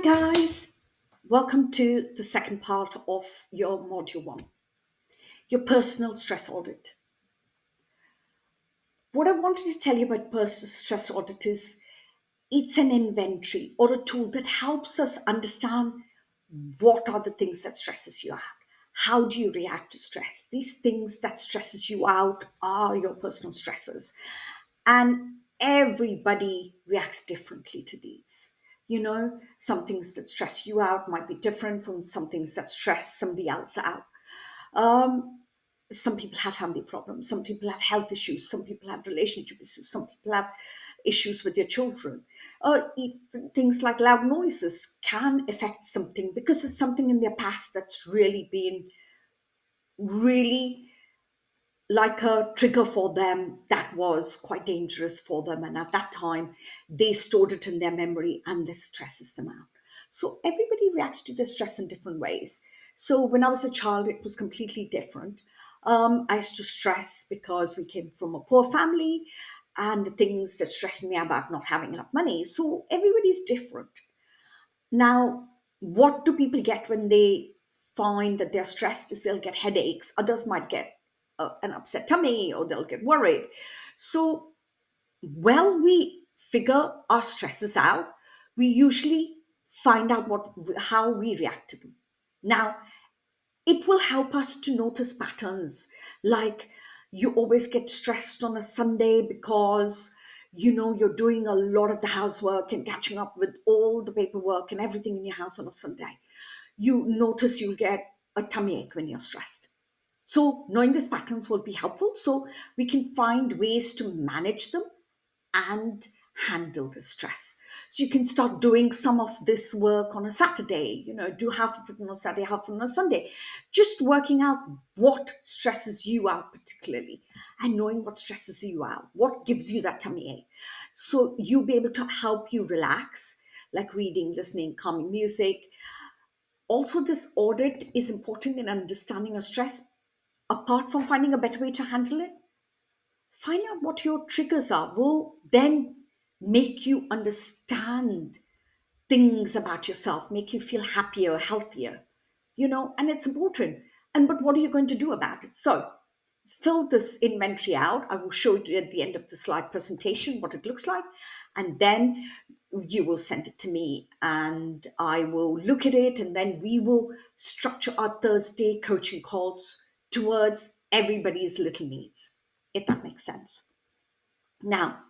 guys. Welcome to the second part of your module one, your personal stress audit. What I wanted to tell you about personal stress audit is it's an inventory or a tool that helps us understand what are the things that stresses you out. How do you react to stress? These things that stresses you out are your personal stresses. And everybody reacts differently to these. Some things that stress you out might be different from some things that stress somebody else out. Some people have family problems, some people have health issues, some people have relationship issues, some people have issues with their children. Even things like loud noises can affect something because it's something in their past that's really been really like a trigger for them that was quite dangerous for them. And at that time, they stored it in their memory and this stresses them out. So everybody reacts to their stress in different ways. So when I was a child, it was completely different. I used to stress because we came from a poor family and the things that stressed me about not having enough money. So everybody's different. Now, what do people get when they find that they're stressed is they'll get headaches. Others might get an upset tummy or they'll get worried. So, while we figure our stresses out, we usually find out how we react to them. Now, it will help us to notice patterns like you always get stressed on a Sunday because you're doing a lot of the housework and catching up with all the paperwork and everything in your house on a Sunday. You notice you'll get a tummy ache when you're stressed. So knowing these patterns will be helpful so we can find ways to manage them and handle the stress. So you can start doing some of this work on a Saturday, do half of it on a Saturday, half of it on a Sunday. Just working out what stresses you out particularly and knowing what stresses you out, what gives you that tummy ache. So you'll be able to help you relax, like reading, listening, calming music. Also, this audit is important in understanding your stress. Apart from finding a better way to handle it, find out what your triggers are will then make you understand things about yourself, make you feel happier, healthier, and it's important. And but what are you going to do about it? So fill this inventory out. I will show you at the end of the slide presentation what it looks like, and then you will send it to me and I will look at it, and then we will structure our Thursday coaching calls towards everybody's little needs, if that makes sense. Now,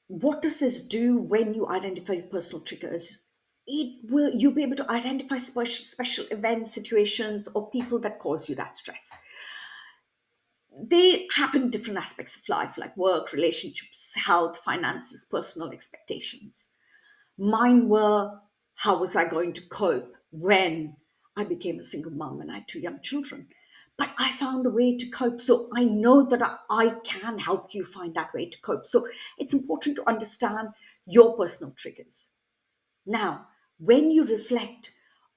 what does this do when you identify your personal triggers? You'll be able to identify special events, situations, or people that cause you that stress. They happen in different aspects of life, like work, relationships, health, finances, personal expectations. Mine were, how was I going to cope when I became a single mom and I had two young children? But I found a way to cope. So I know that I can help you find that way to cope. So it's important to understand your personal triggers. Now, when you reflect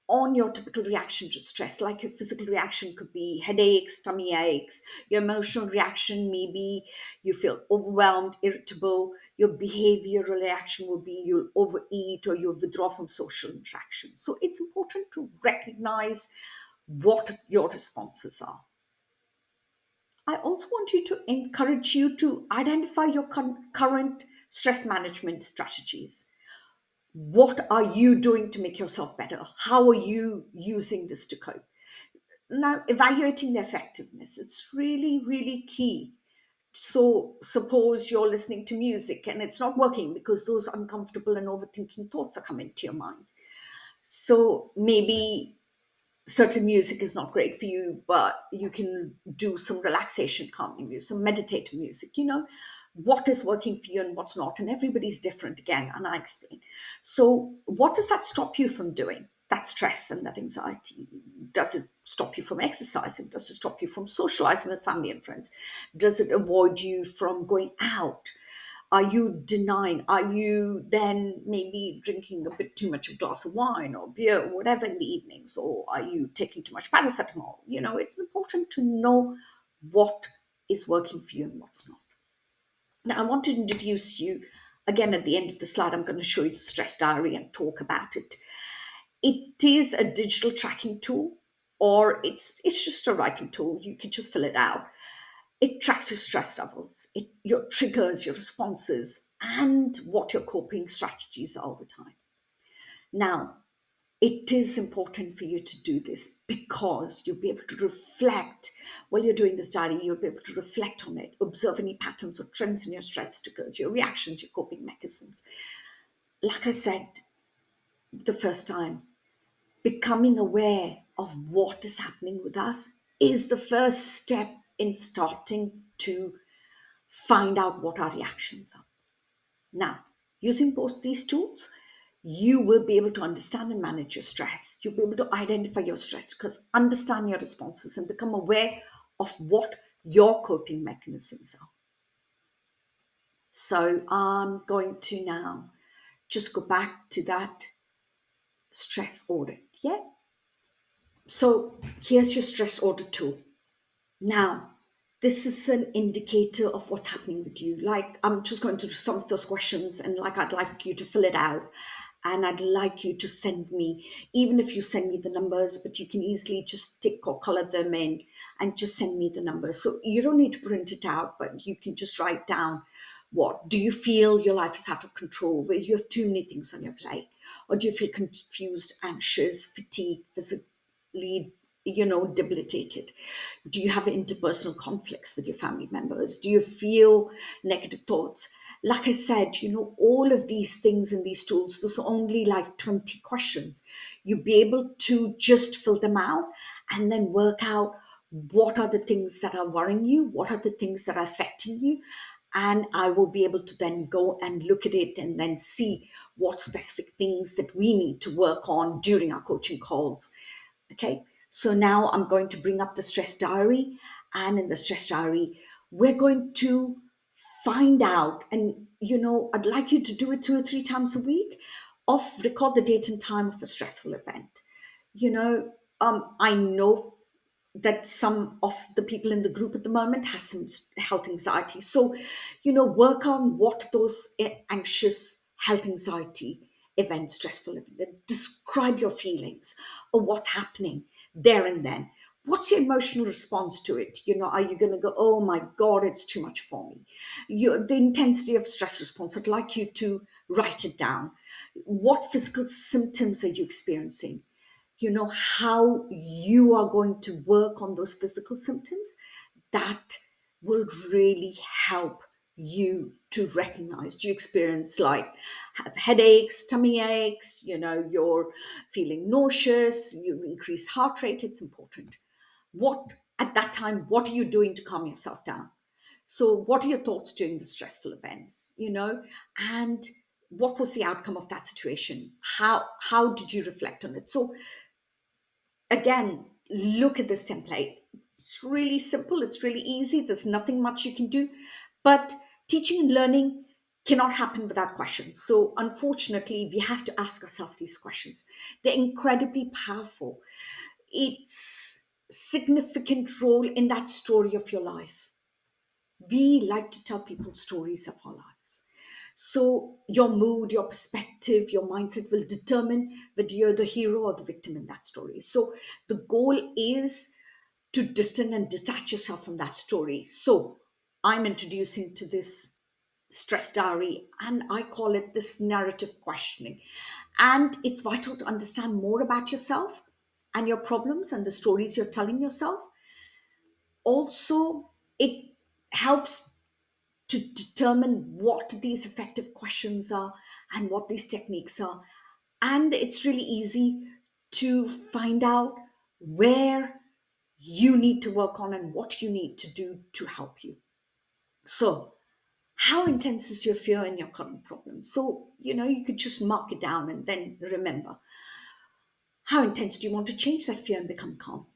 on your typical reaction to stress, like your physical reaction could be headaches, tummy aches, your emotional reaction, maybe you feel overwhelmed, irritable, your behavioral reaction will be you'll overeat or you'll withdraw from social interaction. So it's important to recognize what your responses are. I also want you to encourage you to identify your current stress management strategies. What are you doing to make yourself better? How are you using this to cope? Now, evaluating the effectiveness, it's really, really key. So, suppose you're listening to music and it's not working because those uncomfortable and overthinking thoughts are coming to your mind. So, maybe certain music is not great for you, but you can do some relaxation calming music, some meditative music, what is working for you and what's not. And everybody's different again, and I explain. So, what does that stop you from doing? That stress and that anxiety. Does it stop you from exercising? Does it stop you from socializing with family and friends? Does it avoid you from going out? Are you denying? Are you then maybe drinking a bit too much of a glass of wine or beer or whatever in the evenings? Or are you taking too much paracetamol? It's important to know what is working for you and what's not. Now, I want to introduce you again, at the end of the slide, I'm going to show you the stress diary and talk about it. It is a digital tracking tool, or it's just a writing tool. You can just fill it out. It tracks your stress levels, your triggers, your responses, and what your coping strategies are over time. Now, it is important for you to do this because you'll be able to reflect while you're doing this diary. You'll be able to reflect on it, observe any patterns or trends in your stress triggers, your reactions, your coping mechanisms. Like I said the first time, becoming aware of what is happening with us is the first step in starting to find out what our reactions are. Now, using both these tools, you will be able to understand and manage your stress. You'll be able to identify your stress because understand your responses and become aware of what your coping mechanisms are. So I'm going to now just go back to that stress audit. Yeah. So here's your stress audit tool. Now, this is an indicator of what's happening with you. Like, I'm just going through some of those questions, and like, I'd like you to fill it out. And I'd like you to send me, even if you send me the numbers, but you can easily just tick or color them in and just send me the numbers. So you don't need to print it out, but you can just write down, what do you feel your life is out of control, where you have too many things on your plate? Or do you feel confused, anxious, fatigued, physically, debilitated? Do you have interpersonal conflicts with your family members? Do you feel negative thoughts? Like I said, all of these things in these tools, those are only like 20 questions. You'll be able to just fill them out and then work out what are the things that are worrying you, what are the things that are affecting you. And I will be able to then go and look at it and then see what specific things that we need to work on during our coaching calls. Okay, so now I'm going to bring up the stress diary, and in the stress diary, we're going to find out, and I'd like you to do it 2 or 3 times a week, of record the date and time of a stressful event. you know I know that some of the people in the group at the moment has some health anxiety, so work on what those anxious health anxiety events, stressful event, describe your feelings or what's happening there and then. What's your emotional response to it? Are you going to go, oh my god, it's too much for me? The intensity of stress response, I'd like you to write it down. What physical symptoms are you experiencing? How you are going to work on those physical symptoms, that will really help you to recognize. Do you experience like have headaches, tummy aches, you're feeling nauseous, you increase heart rate? It's important. What at that time, what are you doing to calm yourself down? So what are your thoughts during the stressful events? And what was the outcome of that situation? How did you reflect on it? So again, look at this template. It's really simple, it's really easy, there's nothing much you can do. But teaching and learning cannot happen without questions. So, unfortunately, we have to ask ourselves these questions. They're incredibly powerful. It's significant role in that story of your life. We like to tell people stories of our lives. So your mood, your perspective, your mindset will determine whether you're the hero or the victim in that story. So the goal is to distance and detach yourself from that story. So I'm introducing to this stress diary, and I call it this narrative questioning. And it's vital to understand more about yourself and your problems and the stories you're telling yourself. Also, it helps to determine what these effective questions are and what these techniques are. And it's really easy to find out where you need to work on and what you need to do to help you. So, how intense is your fear in your current problem? So, you could just mark it down and then remember, how intense do you want to change that fear and become calm?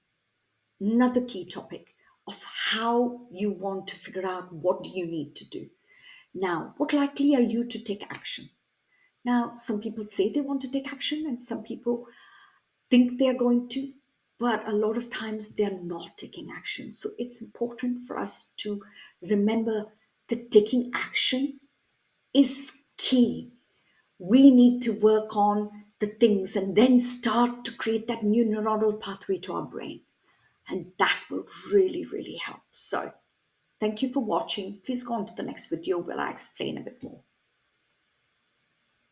Another key topic of how you want to figure out what do you need to do. Now, what likely are you to take action? Now, some people say they want to take action, and some people think they are going to, but a lot of times they're not taking action. So it's important for us to remember that taking action is key. We need to work on the things and then start to create that new neuronal pathway to our brain. And that will really, really help. So, thank you for watching. Please go on to the next video where I explain a bit more.